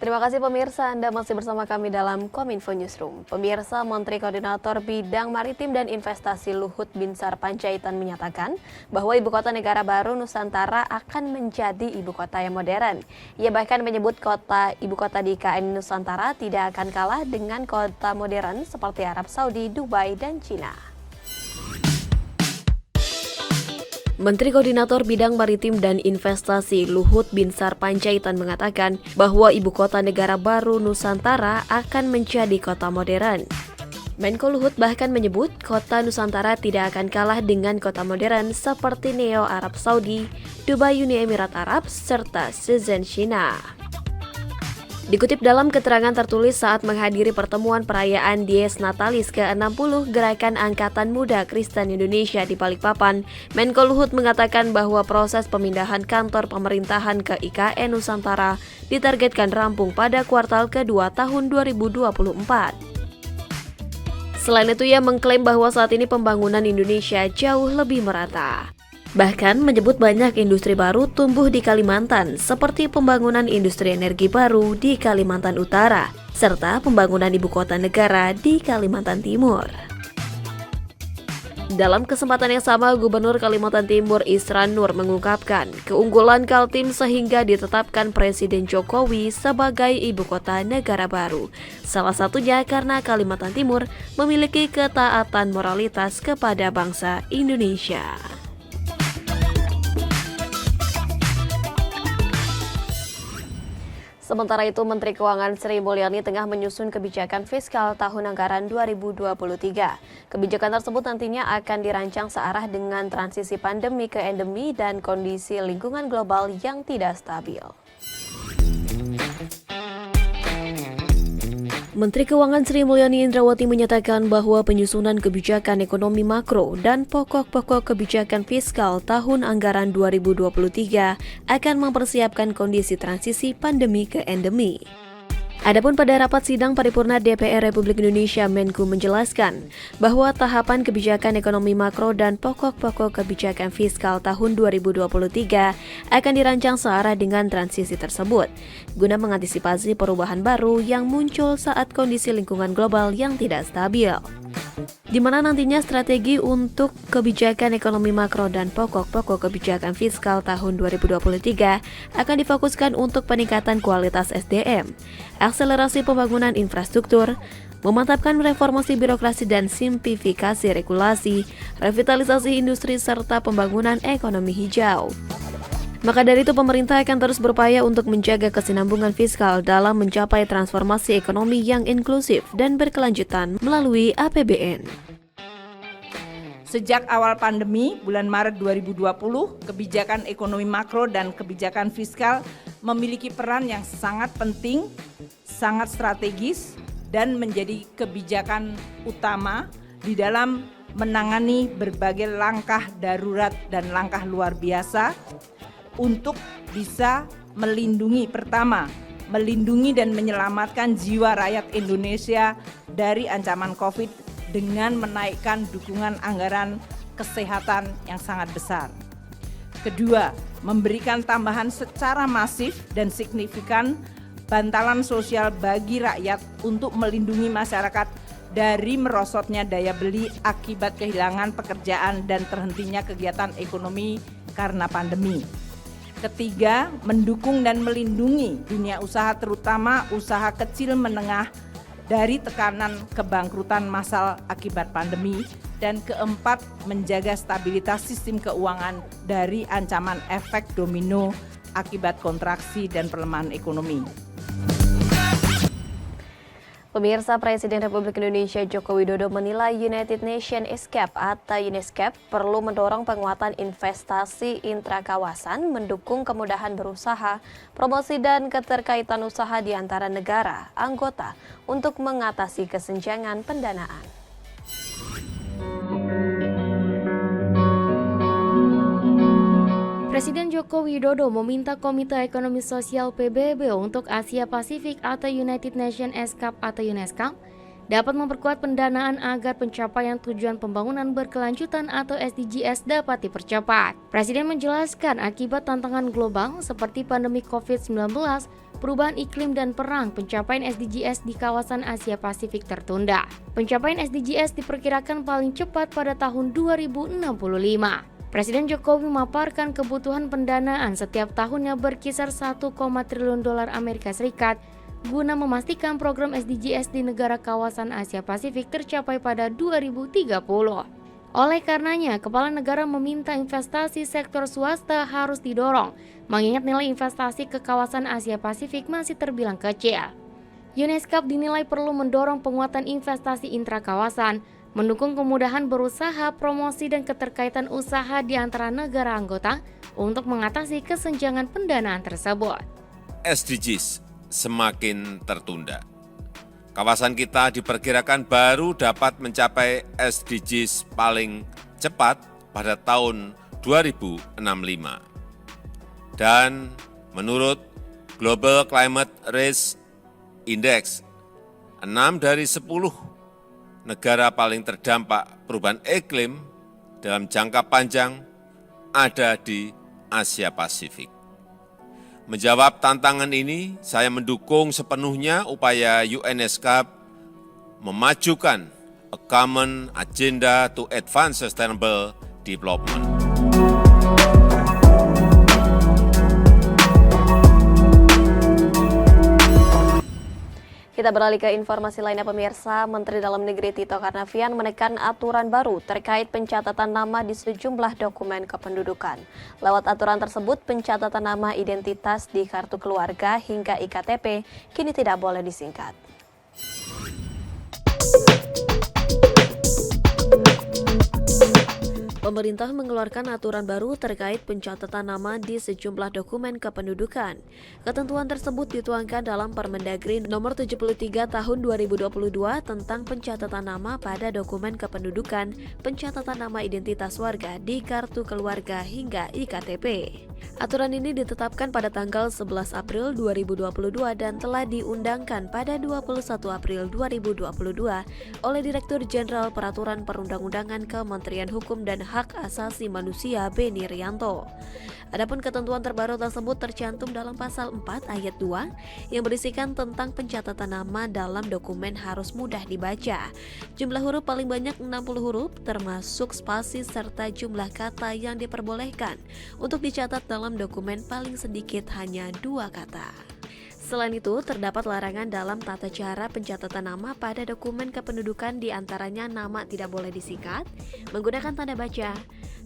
Terima kasih pemirsa, Anda masih bersama kami dalam Kominfo Newsroom. Pemirsa, Menteri Koordinator Bidang Maritim dan Investasi Luhut Binsar Panjaitan menyatakan bahwa Ibu Kota Negara Baru Nusantara akan menjadi ibu kota yang modern. Ia bahkan menyebut ibu kota di IKN Nusantara tidak akan kalah dengan kota modern seperti Arab Saudi, Dubai, dan Cina. Menteri Koordinator Bidang Maritim dan Investasi Luhut Binsar Panjaitan mengatakan bahwa Ibu Kota Negara Baru Nusantara akan menjadi kota modern. Menko Luhut bahkan menyebut kota Nusantara tidak akan kalah dengan kota modern seperti Neo Arab Saudi, Dubai Uni Emirat Arab, serta Shenzhen China. Dikutip dalam keterangan tertulis saat menghadiri pertemuan perayaan Dies Natalis ke-60 Gerakan Angkatan Muda Kristen Indonesia di Balikpapan, Menko Luhut mengatakan bahwa proses pemindahan kantor pemerintahan ke IKN Nusantara ditargetkan rampung pada kuartal kedua tahun 2024. Selain itu, ia mengklaim bahwa saat ini pembangunan Indonesia jauh lebih merata. Bahkan menyebut banyak industri baru tumbuh di Kalimantan, seperti pembangunan industri energi baru di Kalimantan Utara, serta pembangunan ibu kota negara di Kalimantan Timur. Dalam kesempatan yang sama, Gubernur Kalimantan Timur Isran Nur mengungkapkan keunggulan Kaltim sehingga ditetapkan Presiden Jokowi sebagai ibu kota negara baru. Salah satunya karena Kalimantan Timur memiliki ketaatan moralitas kepada bangsa Indonesia. Sementara itu, Menteri Keuangan Sri Mulyani tengah menyusun kebijakan fiskal tahun anggaran 2023. Kebijakan tersebut nantinya akan dirancang searah dengan transisi pandemi ke endemi dan kondisi lingkungan global yang tidak stabil. Menteri Keuangan Sri Mulyani Indrawati menyatakan bahwa penyusunan kebijakan ekonomi makro dan pokok-pokok kebijakan fiskal tahun anggaran 2023 akan mempersiapkan kondisi transisi pandemi ke endemi. Adapun pada rapat sidang paripurna DPR Republik Indonesia, Menku menjelaskan bahwa tahapan kebijakan ekonomi makro dan pokok-pokok kebijakan fiskal tahun 2023 akan dirancang searah dengan transisi tersebut, guna mengantisipasi perubahan baru yang muncul saat kondisi lingkungan global yang tidak stabil, di mana nantinya strategi untuk kebijakan ekonomi makro dan pokok-pokok kebijakan fiskal tahun 2023 akan difokuskan untuk peningkatan kualitas SDM, akselerasi pembangunan infrastruktur, memantapkan reformasi birokrasi dan simplifikasi regulasi, revitalisasi industri, serta pembangunan ekonomi hijau. Maka dari itu, pemerintah akan terus berupaya untuk menjaga kesinambungan fiskal dalam mencapai transformasi ekonomi yang inklusif dan berkelanjutan melalui APBN. Sejak awal pandemi, bulan Maret 2020, kebijakan ekonomi makro dan kebijakan fiskal memiliki peran yang sangat penting, sangat strategis, dan menjadi kebijakan utama di dalam menangani berbagai langkah darurat dan langkah luar biasa untuk bisa melindungi dan menyelamatkan jiwa rakyat Indonesia dari ancaman COVID dengan menaikkan dukungan anggaran kesehatan yang sangat besar. Kedua, memberikan tambahan secara masif dan signifikan bantalan sosial bagi rakyat untuk melindungi masyarakat dari merosotnya daya beli akibat kehilangan pekerjaan dan terhentinya kegiatan ekonomi karena pandemi. Ketiga, mendukung dan melindungi dunia usaha, terutama usaha kecil menengah dari tekanan kebangkrutan massal akibat pandemi. Dan keempat, menjaga stabilitas sistem keuangan dari ancaman efek domino akibat kontraksi dan pelemahan ekonomi. Pemirsa, Presiden Republik Indonesia Joko Widodo menilai United Nations ESCAP atau UNESCAP perlu mendorong penguatan investasi intrakawasan, mendukung kemudahan berusaha, promosi dan keterkaitan usaha di antara negara anggota untuk mengatasi kesenjangan pendanaan. Presiden Joko Widodo meminta Komite Ekonomi Sosial PBB untuk Asia Pasifik atau United Nations ESCAP atau UNESCAP dapat memperkuat pendanaan agar pencapaian tujuan pembangunan berkelanjutan atau SDGs dapat dipercepat. Presiden menjelaskan akibat tantangan global seperti pandemi COVID-19, perubahan iklim dan perang, pencapaian SDGs di kawasan Asia Pasifik tertunda. Pencapaian SDGs diperkirakan paling cepat pada tahun 2065. Presiden Jokowi memaparkan kebutuhan pendanaan setiap tahunnya berkisar 1, triliun dolar Amerika Serikat guna memastikan program SDGs di negara kawasan Asia Pasifik tercapai pada 2030. Oleh karenanya, Kepala Negara meminta investasi sektor swasta harus didorong, mengingat nilai investasi ke kawasan Asia Pasifik masih terbilang kecil. UNESCAP dinilai perlu mendorong penguatan investasi intrakawasan, mendukung kemudahan berusaha, promosi dan keterkaitan usaha di antara negara anggota untuk mengatasi kesenjangan pendanaan tersebut. SDGs semakin tertunda. Kawasan kita diperkirakan baru dapat mencapai SDGs paling cepat pada tahun 2065. Dan menurut Global Climate Risk Index, 6 dari 10 negara paling terdampak perubahan iklim dalam jangka panjang ada di Asia Pasifik. Menjawab tantangan ini, saya mendukung sepenuhnya upaya UNESCAP memajukan a common agenda to advance sustainable development. Kita beralih ke informasi lainnya pemirsa. Menteri Dalam Negeri Tito Karnavian menekan aturan baru terkait pencatatan nama di sejumlah dokumen kependudukan. Lewat aturan tersebut, pencatatan nama identitas di kartu keluarga hingga IKTP kini tidak boleh disingkat. Pemerintah mengeluarkan aturan baru terkait pencatatan nama di sejumlah dokumen kependudukan. Ketentuan tersebut dituangkan dalam Permendagri Nomor 73 Tahun 2022 tentang pencatatan nama pada dokumen kependudukan, pencatatan nama identitas warga di kartu keluarga hingga IKTP. Aturan ini ditetapkan pada tanggal 11 April 2022 dan telah diundangkan pada 21 April 2022 oleh Direktur Jenderal Peraturan Perundang-undangan Kementerian Hukum dan Hak Asasi Manusia Beni Rianto. Adapun ketentuan terbaru tersebut tercantum dalam pasal 4 ayat 2 yang berisikan tentang pencatatan nama dalam dokumen harus mudah dibaca. Jumlah huruf paling banyak 60 huruf termasuk spasi serta jumlah kata yang diperbolehkan untuk dicatat dalam dokumen paling sedikit hanya 2 kata. Selain itu, terdapat larangan dalam tata cara pencatatan nama pada dokumen kependudukan, diantaranya nama tidak boleh disingkat, menggunakan tanda baca,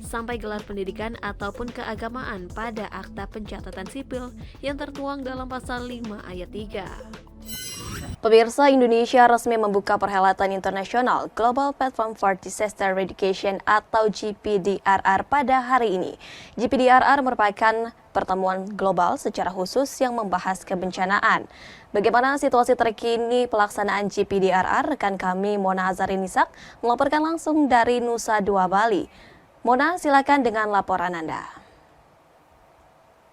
sampai gelar pendidikan ataupun keagamaan pada akta pencatatan sipil yang tertuang dalam pasal 5 ayat 3. Pemirsa, Indonesia resmi membuka perhelatan internasional Global Platform for Disaster Eradication atau GPDRR pada hari ini. GPDRR merupakan pertemuan global secara khusus yang membahas kebencanaan. Bagaimana situasi terkini pelaksanaan GPDRR? Rekan kami Mona Azarinisak melaporkan langsung dari Nusa Dua Bali. Mona, silakan dengan laporan Anda.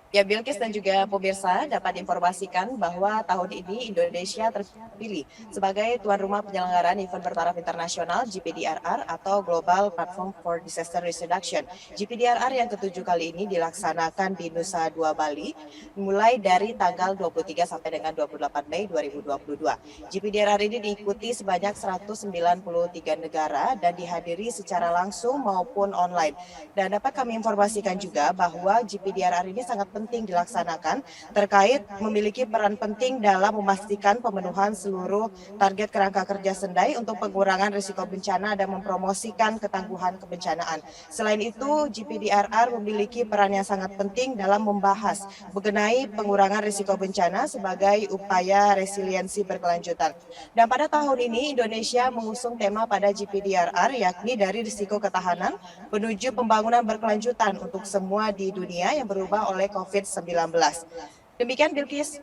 Ya, Bilkis dan juga pemirsa dapat informasikan bahwa tahun ini Indonesia terpilih sebagai tuan rumah penyelenggaraan event bertaraf internasional GPDRR atau Global Platform for Disaster Risk Reduction. GPDRR yang ke-7 kali ini dilaksanakan di Nusa Dua Bali mulai dari tanggal 23 sampai dengan 28 Mei 2022. GPDRR ini diikuti sebanyak 193 negara dan dihadiri secara langsung maupun online. Dan dapat kami informasikan juga bahwa GPDRR ini sangat penting dilaksanakan terkait memiliki peran penting dalam memastikan pemenuhan seluruh target kerangka kerja SENDAI untuk pengurangan risiko bencana dan mempromosikan ketangguhan kebencanaan. Selain itu, GPDRR memiliki peran yang sangat penting dalam membahas mengenai pengurangan risiko bencana sebagai upaya resiliensi berkelanjutan. Dan pada tahun ini Indonesia mengusung tema pada GPDRR yakni dari risiko ketahanan menuju pembangunan berkelanjutan untuk semua di dunia yang berubah oleh COVID-19. Demikian Bilkis.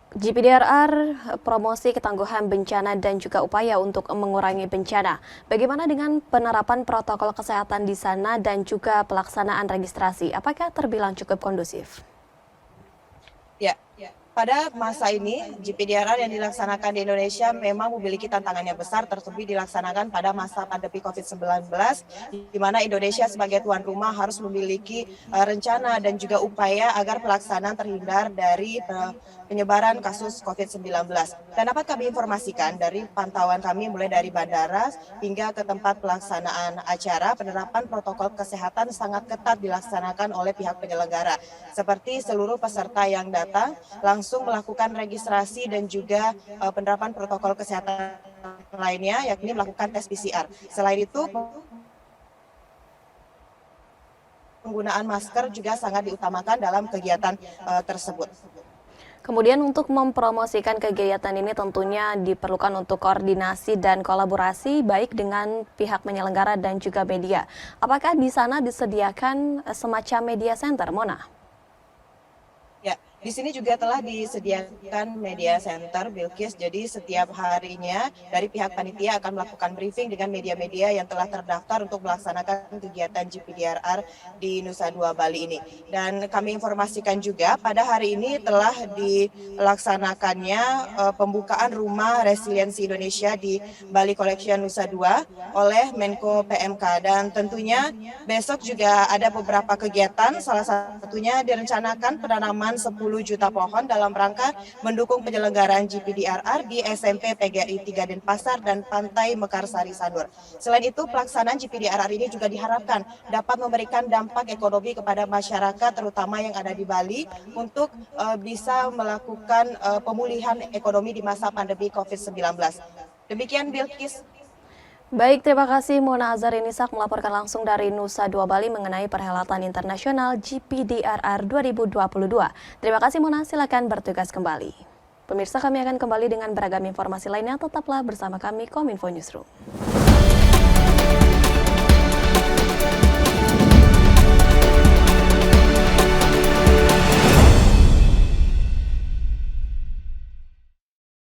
GPDRR, promosi ketangguhan bencana dan juga upaya untuk mengurangi bencana. Bagaimana dengan penerapan protokol kesehatan di sana dan juga pelaksanaan registrasi? Apakah terbilang cukup kondusif? Ya, pada masa ini GPDRR yang dilaksanakan di Indonesia memang memiliki tantangan yang besar, terlebih dilaksanakan pada masa pandemi COVID-19, di mana Indonesia sebagai tuan rumah harus memiliki rencana dan juga upaya agar pelaksanaan terhindar dari penyebaran kasus COVID-19. Dan dapat kami informasikan dari pantauan kami mulai dari bandara hingga ke tempat pelaksanaan acara, penerapan protokol kesehatan sangat ketat dilaksanakan oleh pihak penyelenggara. Seperti seluruh peserta yang datang langsung melakukan registrasi dan juga penerapan protokol kesehatan lainnya, yakni melakukan tes PCR. Selain itu, penggunaan masker juga sangat diutamakan dalam kegiatan tersebut. Kemudian untuk mempromosikan kegiatan ini tentunya diperlukan untuk koordinasi dan kolaborasi baik dengan pihak penyelenggara dan juga media. Apakah di sana disediakan semacam media center, Mona? Ya, di sini juga telah disediakan media center, Bilkis. Jadi setiap harinya dari pihak panitia akan melakukan briefing dengan media-media yang telah terdaftar untuk melaksanakan kegiatan GPDRR di Nusa Dua Bali ini. Dan kami informasikan juga pada hari ini telah dilaksanakannya pembukaan Rumah Resiliensi Indonesia di Bali Collection Nusa Dua oleh Menko PMK. Dan tentunya besok juga ada beberapa kegiatan, salah satunya direncanakan penanaman 10 juta pohon dalam rangka mendukung penyelenggaraan GPDRR di SMP PGRI 3 Denpasar dan Pantai Mekarsari Sanur. Selain itu, pelaksanaan GPDRR ini juga diharapkan dapat memberikan dampak ekonomi kepada masyarakat terutama yang ada di Bali untuk bisa melakukan pemulihan ekonomi di masa pandemi COVID-19. Demikian Bilkis. Baik, terima kasih Mona Azharinisak melaporkan langsung dari Nusa Dua Bali mengenai perhelatan internasional GPDRR 2022. Terima kasih Mona, silakan bertugas kembali. Pemirsa, kami akan kembali dengan beragam informasi lainnya, tetaplah bersama kami Kominfo Newsroom.